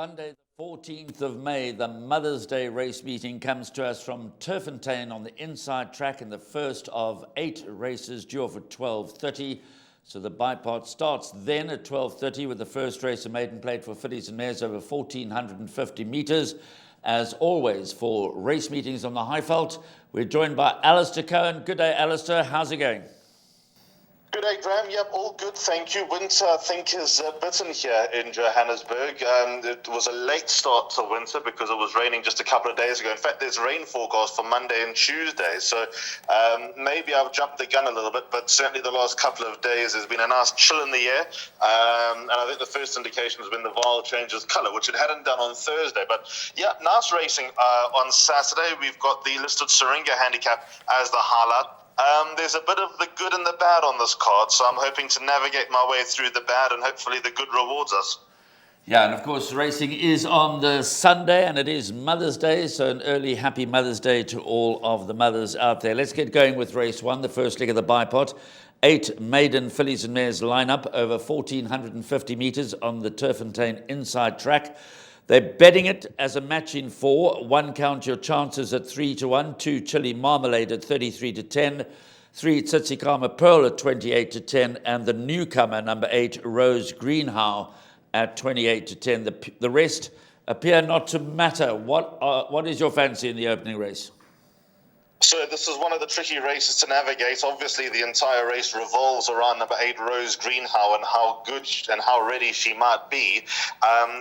Sunday, the 14th of May, the Mother's Day race meeting comes to us from Turffontein on the inside track in the first of 8 races due off at 12:30. So the bipod starts then at 12:30 with the first race, a maiden plate for fillies and mares over 1,450 metres. As always, for race meetings on the Highveld, we're joined by Alistair Cohen. Good day, Alistair. How's it going? Good day, Graham. Yep, all good, thank you. Winter, I think, is bitten here in Johannesburg. It was a late start to winter because it was raining just a couple of days ago. In fact, there's rain forecast for Monday and Tuesday. So maybe I've jumped the gun a little bit, but certainly the last couple of days there's been a nice chill in the air. And I think the first indication has been the Vaal changes colour, which it hadn't done on Thursday. But yeah, nice racing on Saturday. We've got the listed Syringa handicap as the highlight. There's a bit of the good and the bad on this card, so I'm hoping to navigate my way through the bad and hopefully the good rewards us. Yeah, and of course racing is on the Sunday and it is Mother's Day, so an early happy Mother's Day to all of the mothers out there. Let's get going with race 1, the first leg of the bipod. 8 maiden fillies and mares line up over 1,450 metres on the Turffontein inside track. They're betting it as a match in 4. 1 count your chances at 3-1. 2 Chili Marmalade at 33-10. 3 Tsitsikama Pearl at 28-10. And the newcomer, number 8, Rose Greenhow at 28-10. The rest appear not to matter. What is your fancy in the opening race? So this is one of the tricky races to navigate. Obviously, the entire race revolves around number 8, Rose Greenhow, and how good and how ready she might be.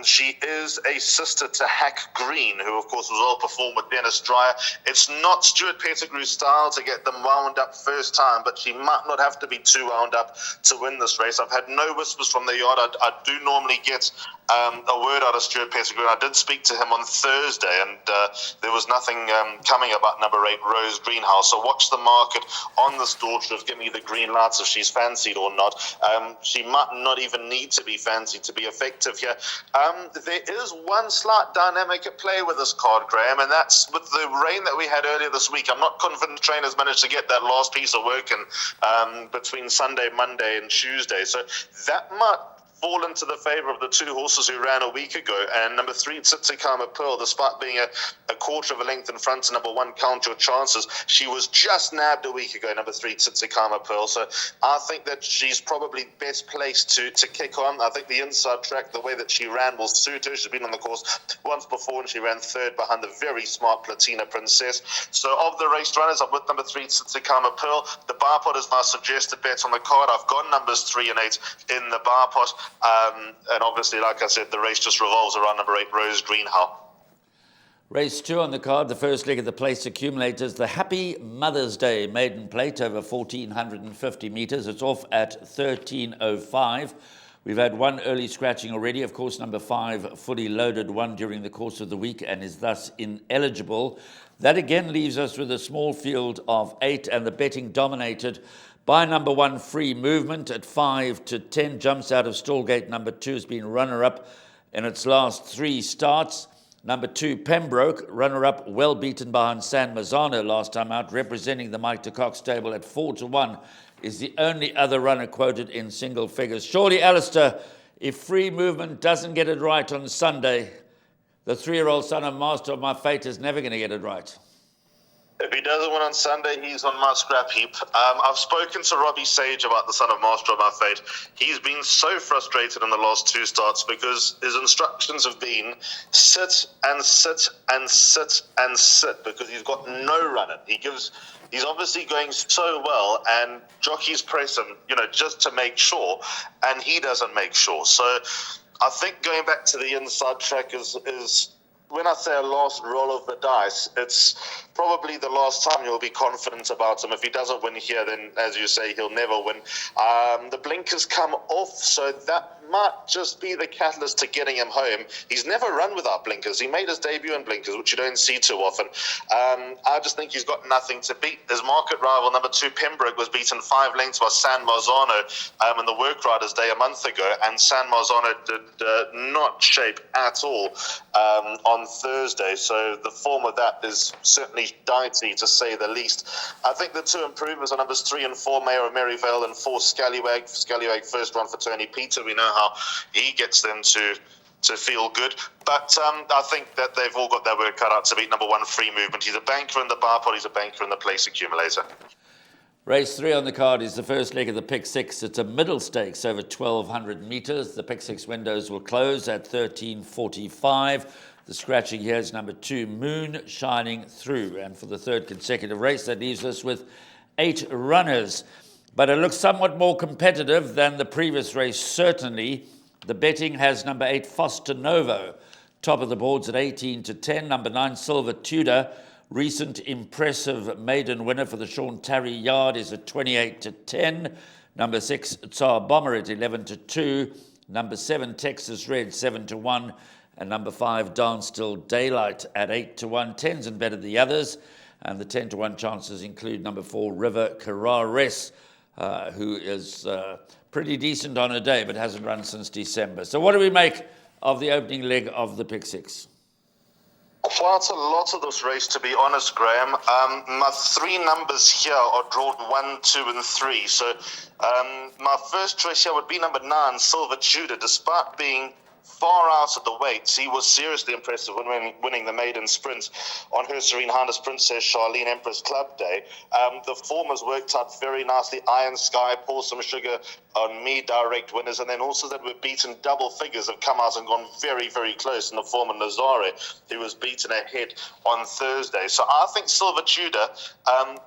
She is a sister to Hack Green, who, of course, was all performed with Dennis Dreyer. It's not Stuart Pettigrew's style to get them wound up first time, but she might not have to be too wound up to win this race. I've had no whispers from the yard. I do normally get a word out of Stuart Pettigrew. I did speak to him on Thursday, and there was nothing coming about number 8, Rose Greenhow. So watch the market on this daughter of give me the green lights if she's fancied or not. She might not even need to be fancied to be effective here. There is one slight dynamic at play with this card, Graham, and that's with the rain that we had earlier this week. I'm not confident trainers managed to get that last piece of work in between Sunday, Monday and Tuesday. So that might fall into the favour of the 2 horses who ran a week ago. And number 3, Tsitsikama Pearl, despite being a quarter of a length in front of number 1, Count Your Chances, she was just nabbed a week ago, number 3, Tsitsikama Pearl. So I think that she's probably best placed to kick on. I think the inside track, the way that she ran, will suit her. She's been on the course once before and she ran 3rd behind the very smart Platina Princess. So of the race runners, I'm with number 3, Tsitsikama Pearl. The bipod is my suggested bet on the card. I've got numbers 3 and 8 in the bipod. And obviously, like I said, the race just revolves around number 8, Rose Greenhow. Race 2 on the card, the first leg of the place accumulators, the Happy Mother's Day maiden plate over 1,450 metres. It's off at 13:05. We've had 1 early scratching already. Of course, number 5, fully loaded 1 during the course of the week and is thus ineligible. That again leaves us with a small field of 8 and the betting dominated by number 1, Free Movement at 5-10, jumps out of Stallgate. Number 2 has been runner-up in its last 3 starts. Number 2, Pembroke, runner-up, well beaten behind San Marzano last time out, representing the Mike de Kock stable at 4-1, is the only other runner quoted in single figures. Surely, Alistair, if Free Movement doesn't get it right on Sunday, the 3-year-old son of Master of My Fate is never going to get it right. If he doesn't win on Sunday, he's on my scrap heap. I've spoken to Robbie Sage about the son of Master of My Fate. He's been so frustrated in the last 2 starts because his instructions have been sit and sit and sit and sit because he's got no running. He's obviously going so well and jockeys press him, just to make sure, and he doesn't make sure. So I think going back to the inside track is when I say a last roll of the dice, it's probably the last time you'll be confident about him. If he doesn't win here, then, as you say, he'll never win. The blinkers come off, so that might just be the catalyst to getting him home. He's never run without blinkers. He made his debut in blinkers, which you don't see too often. I just think he's got nothing to beat. His market rival, number 2, Pembroke, was beaten 5 lengths by San Marzano in the Work Riders Day a month ago, and San Marzano did not shape at all on Thursday. So the form of that is certainly dicey, to say the least. I think the 2 improvers are numbers 3 and 4, Mayor of Maryvale, and 4, Scallywag. Scallywag first run for Tony Peter. We know how he gets them to to feel good. But I think that they've all got their work cut out to beat number 1, Free Movement. He's a banker in the bar pot, he's a banker in the place accumulator. Race 3 on the card is the first leg of the Pick 6. It's a middle stakes over 1,200 metres. The Pick 6 windows will close at 13:45. The scratching here is number 2, Moon Shining Through. And for the third consecutive race, that leaves us with 8 runners. But it looks somewhat more competitive than the previous race, certainly. The betting has number 8, Foster Novo, top of the boards at 18-10. Number 9, Silver Tudor, recent impressive maiden winner for the Sean Tarry Yard, is at 28-10. Number 6, Tsar Bomber at 11-2. Number 7, Texas Red, 7-1. And number 5, Dance Till Daylight at 8-1. 10s and better the others. And the 10-1 chances include number 4, River Carrares, who is pretty decent on a day, but hasn't run since December. So what do we make of the opening leg of the Pick 6? Quite a lot of this race, to be honest, Graham. My 3 numbers here are drawn 1, 2, and 3. So my first choice here would be number 9, Silver Tudor. Despite being far out of the weights, he was seriously impressive when winning the maiden sprint on Her Serene Highness Princess Charlene Empress Club Day. The form has worked out very nicely. Iron Sky, Pour Some Sugar on Me, direct winners, and then also that were beaten double figures have come out and gone very, very close in the form of Nazare, who was beaten ahead on Thursday. So I think Silver Tudor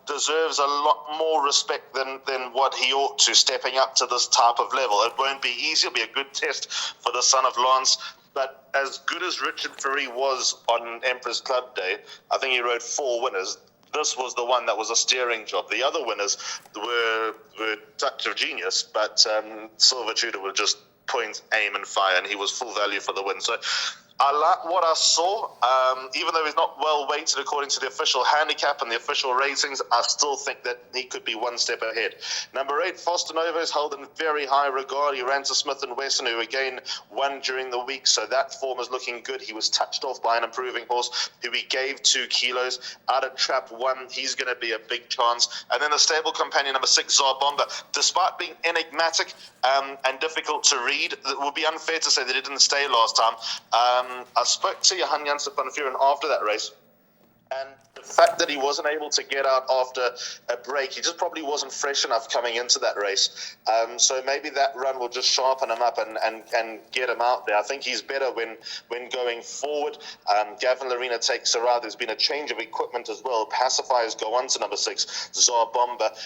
deserves a lot more respect than what he ought to, stepping up to this type of level. It won't be easy. It'll be a good test for the son of Lance. But as good as Richard Ferry was on Empress Club Day, I think he rode 4 winners. This was the one that was a steering job. The other winners were touch of genius, but Silver Tudor would just point, aim, and fire, and he was full value for the win. So I like what I saw. Even though he's not well weighted according to the official handicap and the official ratings, I still think that he could be one step ahead. Number 8, Foster Novo, is held in very high regard. He ran to Smith & Wesson, who again won during the week, so that form is looking good. He was touched off by an improving horse who he gave 2 kilos. Out of trap 1, he's going to be a big chance. And then the stable companion, number 6, Zarbomba. Despite being enigmatic and difficult to read, it would be unfair to say that he didn't stay last time. I spoke to Johan Janssen van Vuren after that race, and the fact that he wasn't able to get out after a break, he just probably wasn't fresh enough coming into that race. So maybe that run will just sharpen him up and get him out there. I think he's better when going forward. Gavin Larena takes a ride. There's been a change of equipment as well. Pacifiers go on to number 6, Zarbomba.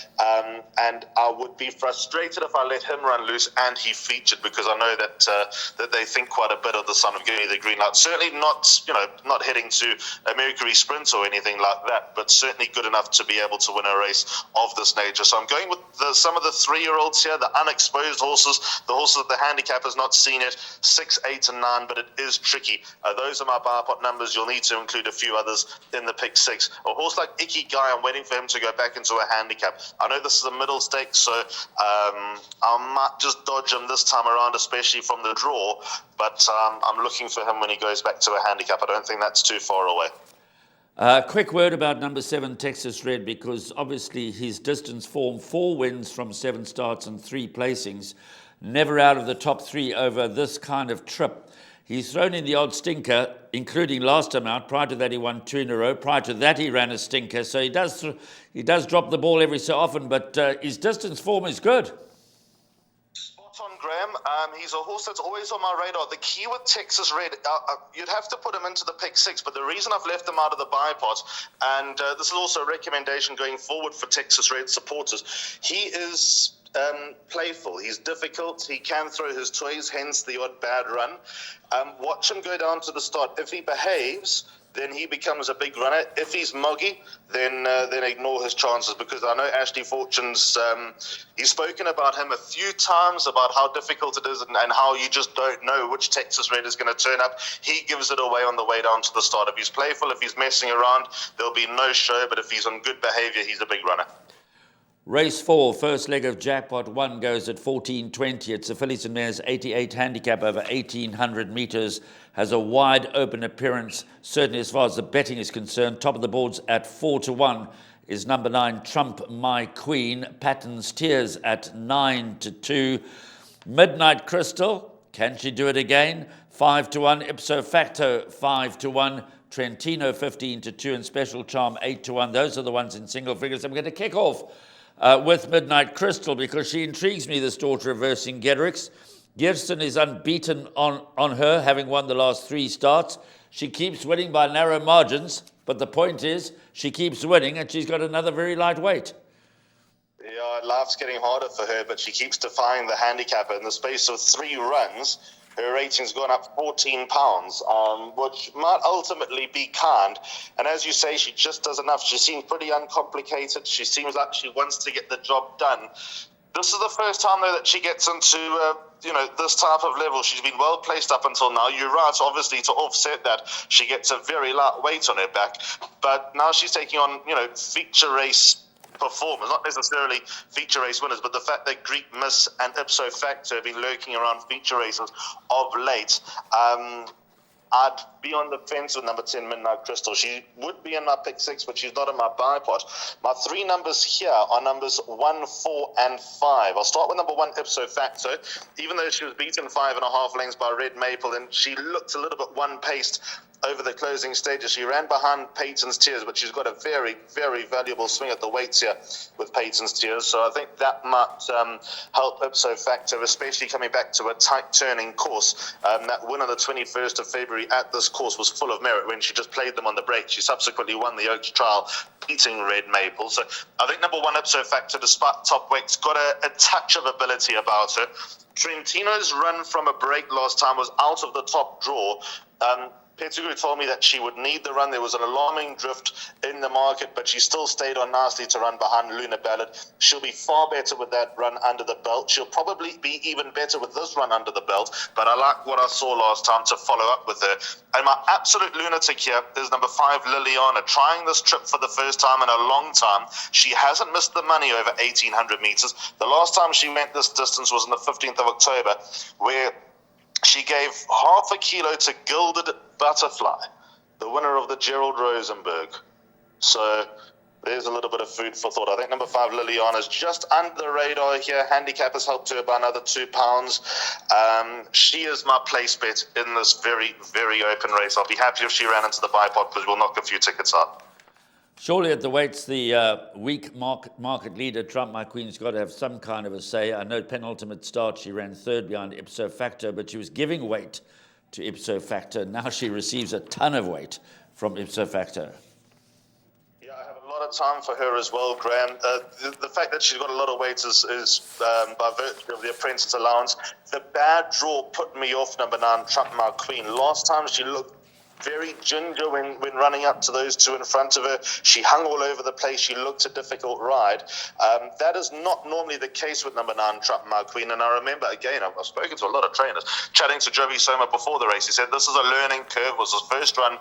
And I would be frustrated if I let him run loose and he featured, because I know that they think quite a bit of the son of giving me the green light. Certainly not heading to a Mercury Sprint or anything like that, but certainly good enough to be able to win a race of this nature. So I'm going with some of the 3-year-olds here, the unexposed horses, the horses that the handicap has not seen yet, 6, 8, and 9, but it is tricky. Those are my bar pot numbers. You'll need to include a few others in the Pick 6. A horse like Icky Guy, I'm waiting for him to go back into a handicap. I know this is a middle stake, so I might just dodge him this time around, especially from the draw, but I'm looking for him when he goes back to a handicap. I don't think that's too far away. Quick word about number 7, Texas Red, because obviously his distance form, 4 wins from 7 starts and 3 placings, never out of the top 3 over this kind of trip. He's thrown in the odd stinker, including last time out. Prior to that, he won 2 in a row. Prior to that, he ran a stinker. So he does drop the ball every so often, but his distance form is good. On Graham, he's a horse that's always on my radar. The key with Texas Red, you'd have to put him into the Pick 6, but the reason I've left him out of the buy pot, and this is also a recommendation going forward for Texas Red supporters, he is playful, he's difficult, he can throw his toys, hence the odd bad run. Watch him go down to the start. If he behaves, then he becomes a big runner. If he's muggy, then ignore his chances, because I know Ashley Fortune's, he's spoken about him a few times, about how difficult it is and how you just don't know which Texas Red is going to turn up. He gives it away on the way down to the start. If he's playful, if he's messing around, there'll be no show, but if he's on good behavior, he's a big runner. Race 4, first leg of Jackpot 1 goes at 14:20. It's a Fillies and Mares 88 handicap over 1,800 metres. Has a wide open appearance, certainly as far as the betting is concerned. Top of the boards at 4-1 is number 9, Trump My Queen. Patton's Tears at 9-2. Midnight Crystal, can she do it again? 5 to 1, Ipso Facto 5 to 1, Trentino 15 to 2, and Special Charm 8 to 1. Those are the ones in single figures. I'm going to kick off with Midnight Crystal because she intrigues me, this daughter of Vercingetorix. Gersten is unbeaten on her, having won the last 3 starts. She keeps winning by narrow margins, but the point is she keeps winning and she's got another very light weight. Yeah, life's getting harder for her, but she keeps defying the handicapper. In the space of 3 runs, her rating's gone up 14 pounds, which might ultimately be kind. And as you say, she just does enough. She seems pretty uncomplicated. She seems like she wants to get the job done. This is the first time, though, that she gets into, this type of level. She's been well placed up until now. You're right, obviously, to offset that, she gets a very light weight on her back. But now she's taking on, feature race performers, not necessarily feature race winners, but the fact that Greek Miss and Ipso Facto have been lurking around feature races of late. I'd be on the fence with number 10, Midnight Crystal. She would be in my pick 6, but she's not in my buy pot. My 3 numbers here are numbers 1, 4, and 5. I'll start with number 1, Ipso Facto. Even though she was beaten 5.5 lengths by Red Maple, and she looked a little bit one-paced over the closing stages. She ran behind Peyton's Tears, but she's got a very, very valuable swing at the weights here with Peyton's Tears. So I think that might help Ipso Facto, especially coming back to a tight turning course. That win on the 21st of February at this course was full of merit when she just played them on the break. She subsequently won the Oaks Trial, beating Red Maple. So I think number 1, Ipso Facto, despite top weights, got a touch of ability about her. Trentino's run from a break last time was out of the top draw. Pettigrew told me that she would need the run. There was an alarming drift in the market, but she still stayed on nicely to run behind Luna Ballad. She'll be far better with that run under the belt. She'll probably be even better with this run under the belt, but I like what I saw last time to follow up with her. And my absolute lunatic here is number 5, Liliana, trying this trip for the first time in a long time. She hasn't missed the money over 1,800 meters. The last time she went this distance was on the 15th of October, where she gave half a kilo to Gilded Butterfly, the winner of the Gerald Rosenberg. So there's a little bit of food for thought. I think number 5, Liliana, is just under the radar here. Handicap has helped her by another 2 pounds. She is my place bet in this very, very open race. I'll be happy if she ran into the buy pot because we'll knock a few tickets out. Surely at the weights, the weak market leader, Trump My Queen's got to have some kind of a say. I know penultimate start, she ran 3rd behind Ipso Facto, but she was giving weight to Ipso Facto. Now she receives a ton of weight from Ipso Facto. Yeah, I have a lot of time for her as well, Graham. The fact that she's got a lot of weight is by virtue of the apprentice allowance. The bad draw put me off number 9, Trump My Queen. Last time she looked very ginger when running up to those 2 in front of her. She hung all over the place. She looked a difficult ride. That is not normally the case with number 9, Trump My Queen. And I remember, again, I've spoken to a lot of trainers, chatting to Jovi Soma before the race. He said this is a learning curve. It was his first run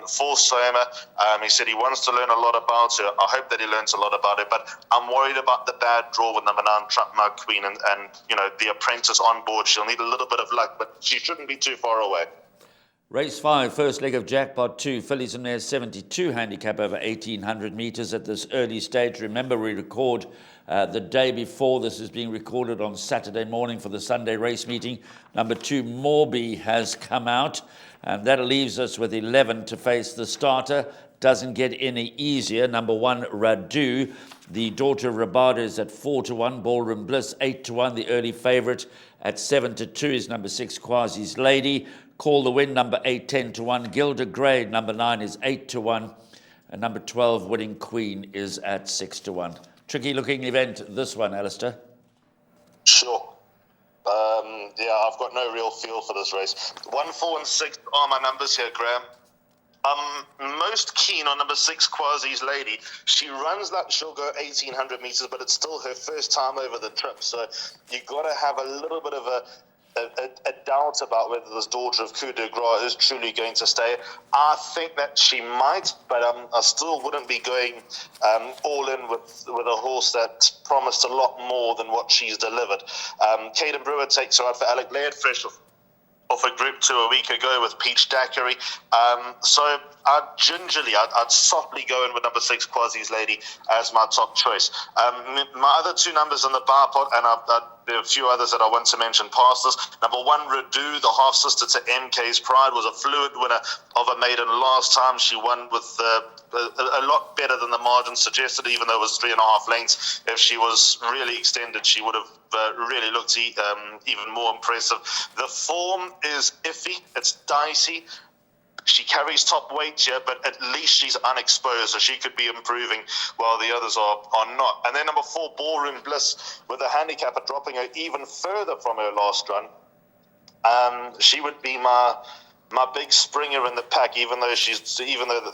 for Soma. He said he wants to learn a lot about her. I hope that he learns a lot about it. But I'm worried about the bad draw with number 9, Trump My Queen. And the apprentice on board. She'll need a little bit of luck, but she shouldn't be too far away. Race 5, first leg of Jackpot 2, Fillies and Mares 72, handicap over 1,800 metres at this early stage. Remember, we record the day before. This is being recorded on Saturday morning for the Sunday race meeting. Number 2, Morby, has come out, and that leaves us with 11 to face the starter. Doesn't get any easier. Number 1, Radu, the daughter of Rabada, is at 4 to 1. Ballroom Bliss 8 to 1. The early favourite at 7 to 2 is number 6, Quasi's Lady. Call the Win, number 8, 10 to 1. Gilda Grey, number 9, is 8 to 1. And number 12, Winning Queen, is at 6 to 1. Tricky looking event, this one, Alistair. Sure. I've got no real feel for this race. 1, 4, and 6 are my numbers here, Graham. I'm most keen on number 6, Quasi's Lady. She runs like she'll go 1,800 meters, but it's still her first time over the trip. So you got to have a little bit of a doubt about whether this daughter of Coup de Gras is truly going to stay. I think that she might, but I still wouldn't be going all in with a horse that promised a lot more than what she's delivered. Caden Brewer takes her out for Alec Laird, fresh off a Group 2 a week ago with Peach Daiquiri. So I'd softly go in with number 6, Quasi's Lady, as my top choice. My other 2 numbers in the bar pot, and I'd there are a few others that I want to mention past this. Number 1, Redu, the half-sister to MK's Pride, was a fluid winner of a maiden last time. She won with a lot better than the margin suggested, even though it was 3.5 lengths. If she was really extended, she would have really looked even more impressive. The form is iffy. It's dicey. She carries top weight here, but at least she's unexposed, so she could be improving while the others are not. And then number 4, Ballroom Bliss, with the handicapper dropping her even further from her last run. She would be my big springer in the pack, even though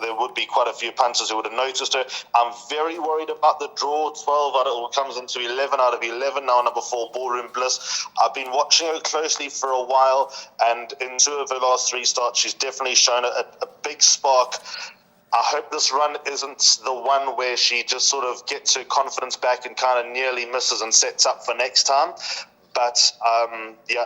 there would be quite a few punters who would have noticed her. I'm very worried about the draw. 12 out of it comes into 11 out of 11 now. Number 4, Ballroom Bliss. I've been watching her closely for a while, and in 2 of her last 3 starts, she's definitely shown a big spark. I hope this run isn't the one where she just sort of gets her confidence back and kind of nearly misses and sets up for next time. But,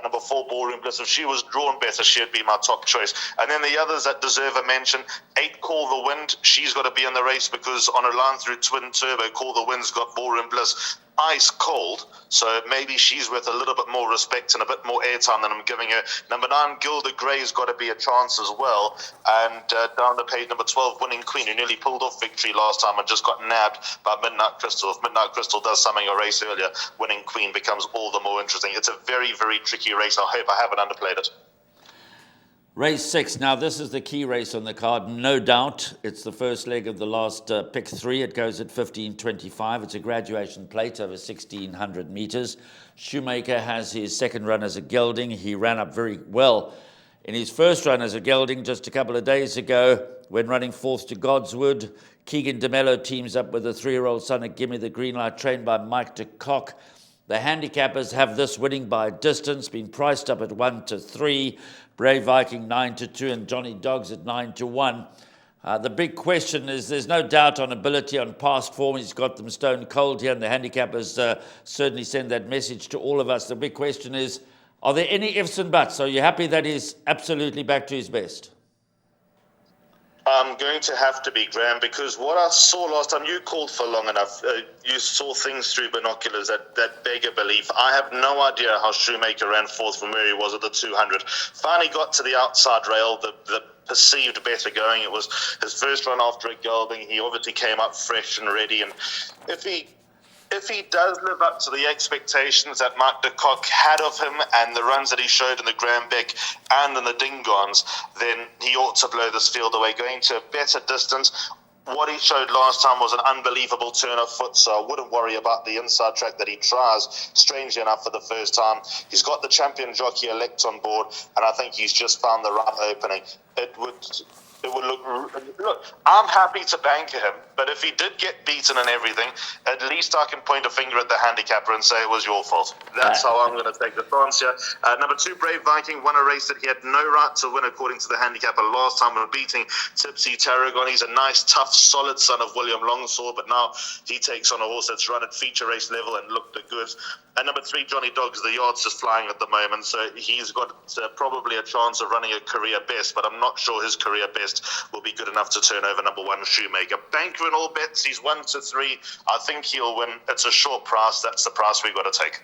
number 4, Ballroom Bliss, if she was drawn better, she'd be my top choice. And then the others that deserve a mention, 8, Call the Wind. She's got to be in the race because on her line through Twin Turbo, Call the Wind's got Ballroom Bliss ice cold. So maybe she's worth a little bit more respect and a bit more airtime than I'm giving her. Number 9, Gilda Gray's got to be a chance as well. And down the page, number 12, Winning Queen, who nearly pulled off victory last time and just got nabbed by Midnight Crystal. If Midnight Crystal does something a race earlier, Winning Queen becomes all the more interesting. It's a very, very tricky race. I hope I haven't underplayed it. Race 6. Now, this is the key race on the card, no doubt. It's the first leg of the last pick 3. It goes at 15.25. It's a graduation plate over 1,600 meters. Shoemaker has his second run as a gelding. He ran up very well in his first run as a gelding just a couple of days ago when running fourth to Godswood. Keegan DeMello teams up with a 3-year-old son at Gimme the Green Light, trained by Mike de Kock. The handicappers have this winning by distance, been priced up at 1-3. Brave Viking 9-2 and Johnny Dogs at 9-1. The big question is, there's no doubt on ability, on past form. He's got them stone cold here, and the handicappers certainly send that message to all of us. The big question is, are there any ifs and buts? Are you happy that he's absolutely back to his best? I'm going to have to be, Graham, because what I saw last time, you called for long enough. You saw things through binoculars that beg a belief. I have no idea how Shoemaker ran fourth from where he was at the 200. Finally got to the outside rail, the perceived better going. It was his first run after a gelding. He obviously came up fresh and ready, and if he does live up to the expectations that Mark de Kock had of him and the runs that he showed in the Graham Beck and in the Dingons, then he ought to blow this field away, going to a better distance. What he showed last time was an unbelievable turn of foot, so I wouldn't worry about the inside track that he tries, strangely enough, for the first time. He's got the champion jockey elect on board, and I think he's just found the right opening. It would look, I'm happy to banker him, but if he did get beaten and everything, at least I can point a finger at the handicapper and say it was your fault. That's how I'm going to take the chance here. Number 2, Brave Viking, won a race that he had no right to win according to the handicapper last time when beating Tipsy Tarragon. He's a nice, tough, solid son of William Longsword, but now he takes on a horse that's run at feature race level and looked the goods. And number 3, Johnny Dogs, the yard's just flying at the moment, so he's got probably a chance of running a career best, but I'm not sure his career best will be good enough to turn over number 1, Shoemaker. Banker in all bets, he's 1-3. I think he'll win. It's a short price. That's the price we've got to take.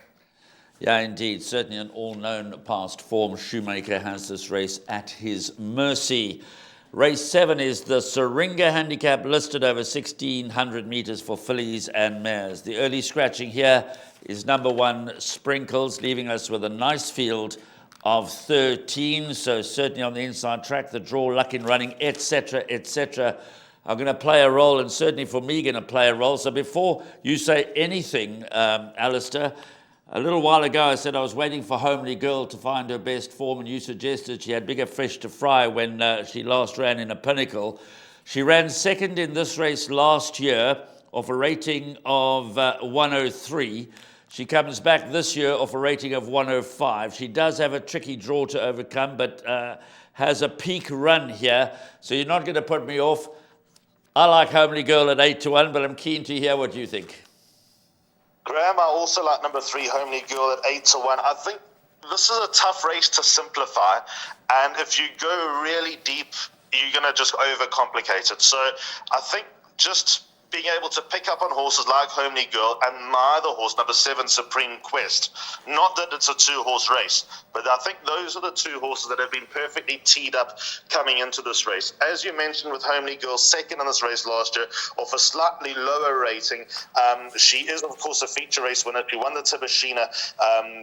Yeah, indeed. Certainly an all-known past form. Shoemaker has this race at his mercy. Race 7 is the Syringa handicap, listed over 1,600 meters for fillies and mares. The early scratching here is number 1, Sprinkles, leaving us with a nice field of 13. So certainly on the inside track, the draw, luck in running, etc., etc., are going to play a role, and certainly for me going to play a role. So before you say anything, Alistair, a little while ago I said I was waiting for Homely Girl to find her best form, and you suggested she had bigger fish to fry when she last ran in a Pinnacle. She ran second in this race last year off a rating of 103. She comes back this year off a rating of 105. She does have a tricky draw to overcome, but has a peak run here. So you're not going to put me off. I like Homely Girl at 8-1, but I'm keen to hear what you think. Graham, I also like number 3, Homely Girl at 8-1. I think this is a tough race to simplify, and if you go really deep, you're going to just overcomplicate it. So I think just being able to pick up on horses like Homely Girl and my other horse, number 7, Supreme Quest. Not that it's a 2-horse race, but I think those are the 2 horses that have been perfectly teed up coming into this race. As you mentioned with Homely Girl, second in this race last year, off a slightly lower rating. She is, of course, a feature race winner. She won the Tibashina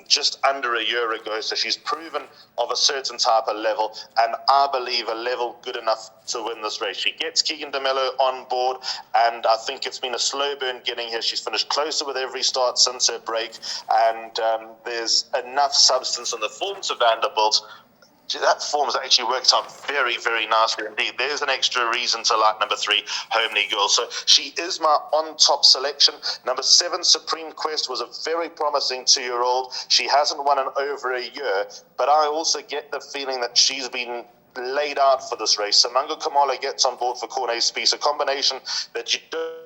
just under a year ago, so she's proven of a certain type of level, and I believe a level good enough to win this race. She gets Keegan DeMello on board, and I think it's been a slow burn getting here. She's finished closer with every start since her break, and there's enough substance on the form to Vanderbilt. That form has actually worked out very, very nicely indeed. There's an extra reason to like number 3, Homely Girl. So she is my on-top selection. Number 7, Supreme Quest, was a very promising 2-year-old. She hasn't won in over a year, but I also get the feeling that she's been laid out for this race. Samanga Kamala gets on board for Cornet Speed, a combination that you don't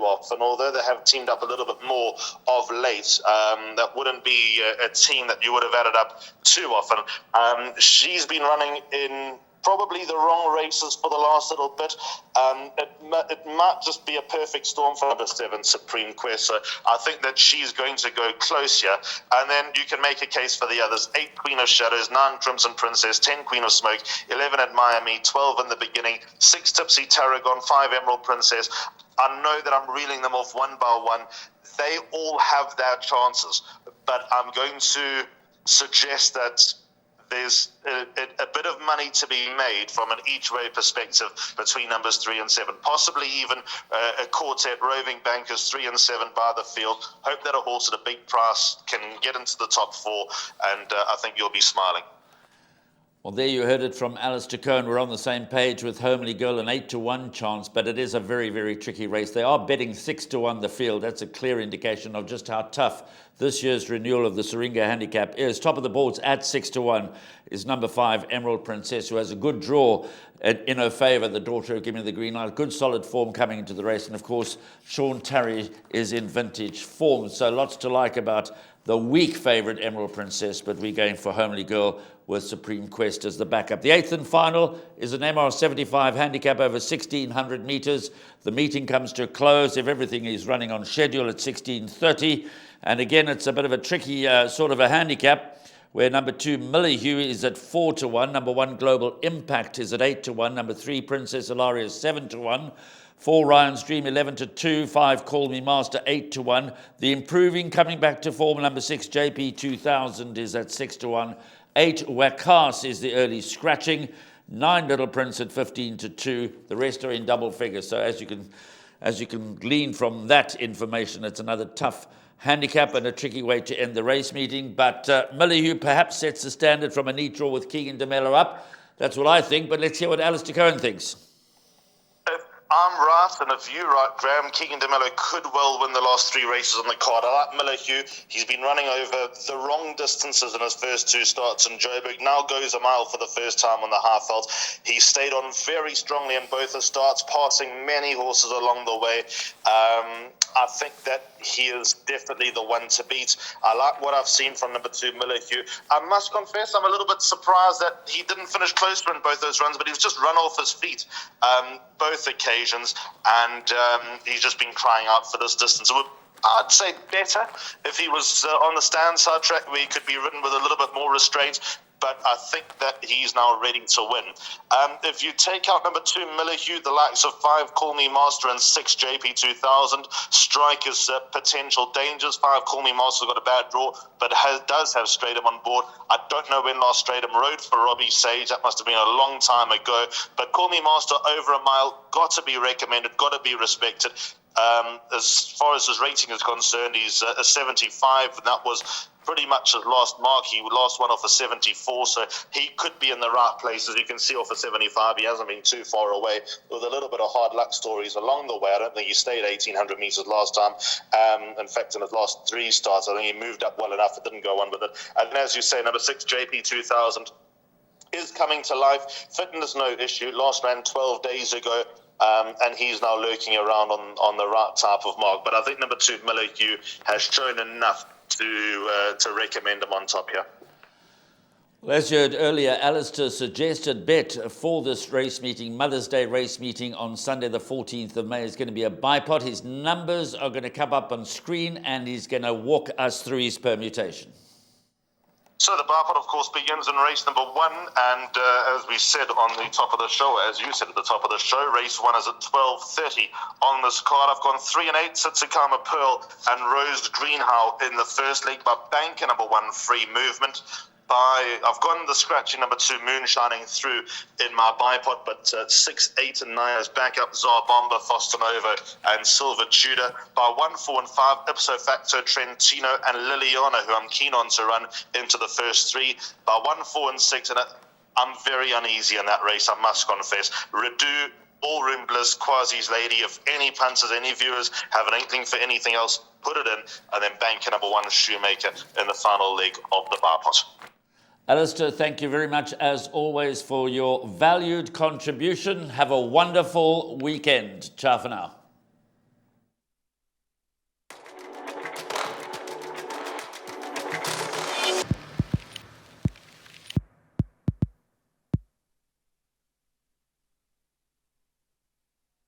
often, although they have teamed up a little bit more of late. That wouldn't be a team that you would have added up too often. She's been running in probably the wrong races for the last little bit. It might just be a perfect storm for number 7, Supreme Quest. So I think that she's going to go close here. And then you can make a case for the others. 8, Queen of Shadows, 9, Crimson Princess, 10, Queen of Smoke, 11 at Miami, 12 in the beginning, 6, Tipsy Tarragon, 5, Emerald Princess. I know that I'm reeling them off one by one. They all have their chances, but I'm going to suggest that there's a bit of money to be made from an each-way perspective between numbers 3 and 7, possibly even a quartet, Roving Bankers 3 and 7 by the field. Hope that a horse at a big price can get into the top 4, and I think you'll be smiling. Well, there you heard it from Alistair Cohen. We're on the same page with Homely Girl, an 8-1 chance, but it is a very, very tricky race. They are betting 6-1 the field. That's a clear indication of just how tough this year's renewal of the Syringa handicap is. Top of the boards at 6-1 is number 5, Emerald Princess, who has a good draw in her favour, the daughter of Give Me the Green Light. Good solid form coming into the race. And of course, Sean Tarry is in vintage form. So lots to like about the weak favourite Emerald Princess, but we're going for Homely Girl with Supreme Quest as the backup. The 8th and final is an MR75 handicap over 1,600 metres. The meeting comes to a close if everything is running on schedule at 16:30. And again, it's a bit of a tricky sort of a handicap, where number 2, Millihue, is at 4-1. Number 1, Global Impact, is at 8-1. Number 3, Princess Ilaria, is 7-1. 4, Ryan's Dream, 11-2. 5, Call Me Master, 8-1. The improving, coming back to form, number 6, JP 2000, is at 6-1. 8, Wakas is the early scratching. 9, Little Prince at 15-2. The rest are in double figures. So as you can glean from that information, it's another tough handicap and a tricky way to end the race meeting. But Millihue perhaps sets the standard from a neat draw with Keegan DeMello up. That's what I think, but let's hear what Alistair Cohen thinks. I'm right, and if you're right, Graham, Keegan DeMello could well win the last 3 races on the card. I like Millihue. He's been running over the wrong distances in his first 2 starts in Joburg. Now goes a mile for the first time on the Highveld. He stayed on very strongly in both his starts, passing many horses along the way. I think that he is definitely the one to beat. I like what I've seen from number 2, Millihue. I must confess, I'm a little bit surprised that he didn't finish closer in both those runs, but he was just run off his feet both occasions, and he's just been crying out for this distance. I'd say better if he was on the stand side track, where he could be ridden with a little bit more restraint. But I think that he's now ready to win. If you take out number 2, Millihue, the likes of 5, Call Me Master, and 6, JP 2000, strike his potential dangers. 5, Call Me Master's got a bad draw, but does have Stratum on board. I don't know when last Stratum rode for Robbie Sage. That must have been a long time ago. But Call Me Master over a mile, got to be recommended, got to be respected. As far as his rating is concerned, he's a 75, and that was pretty much his last mark. He last one off a 74, so he could be in the right place. As you can see off a 75, he hasn't been too far away, with a little bit of hard luck stories along the way. I don't think he stayed 1,800 metres last time. In fact, in his last 3 starts, I think he moved up well enough. It didn't go on with it. And as you say, number 6, JP 2000, is coming to life. Fitness, no issue. Last ran 12 days ago. And he's now lurking around on the right type of mark. But I think number 2, Millihue, has shown enough to recommend him on top here. Well, as you heard earlier, Alistair's suggested bet for this race meeting, Mother's Day race meeting on Sunday the 14th of May, is going to be a bipot. His numbers are going to come up on screen and he's going to walk us through his permutation. So the bipot, of course, begins in race number 1, and as we said on the top of the show, as you said at the top of the show, race 1 is at 12:30 on this card. I've gone 3 and 8, Sitsukama Pearl and Rose Greenhow in the first leg, but banker number 1, Free Movement. I've gone the scratchy number 2, Moon Shining Through in my bipot, but 6, 8 and 9 is back up Tsar Bomber, Foster Nova and Silver Tudor. By 1, 4 and 5, Ipso Facto, Trentino and Liliana, who I'm keen on to run into the first 3. By 1, 4 and 6, and I'm very uneasy in that race, I must confess. Redu, Ballroom Bliss, Quasi's Lady. If any punters, any viewers have an inkling for anything else, put it in, and then banker number 1, Shoemaker, in the final leg of the bipot. Alistair, thank you very much, as always, for your valued contribution. Have a wonderful weekend. Ciao for now.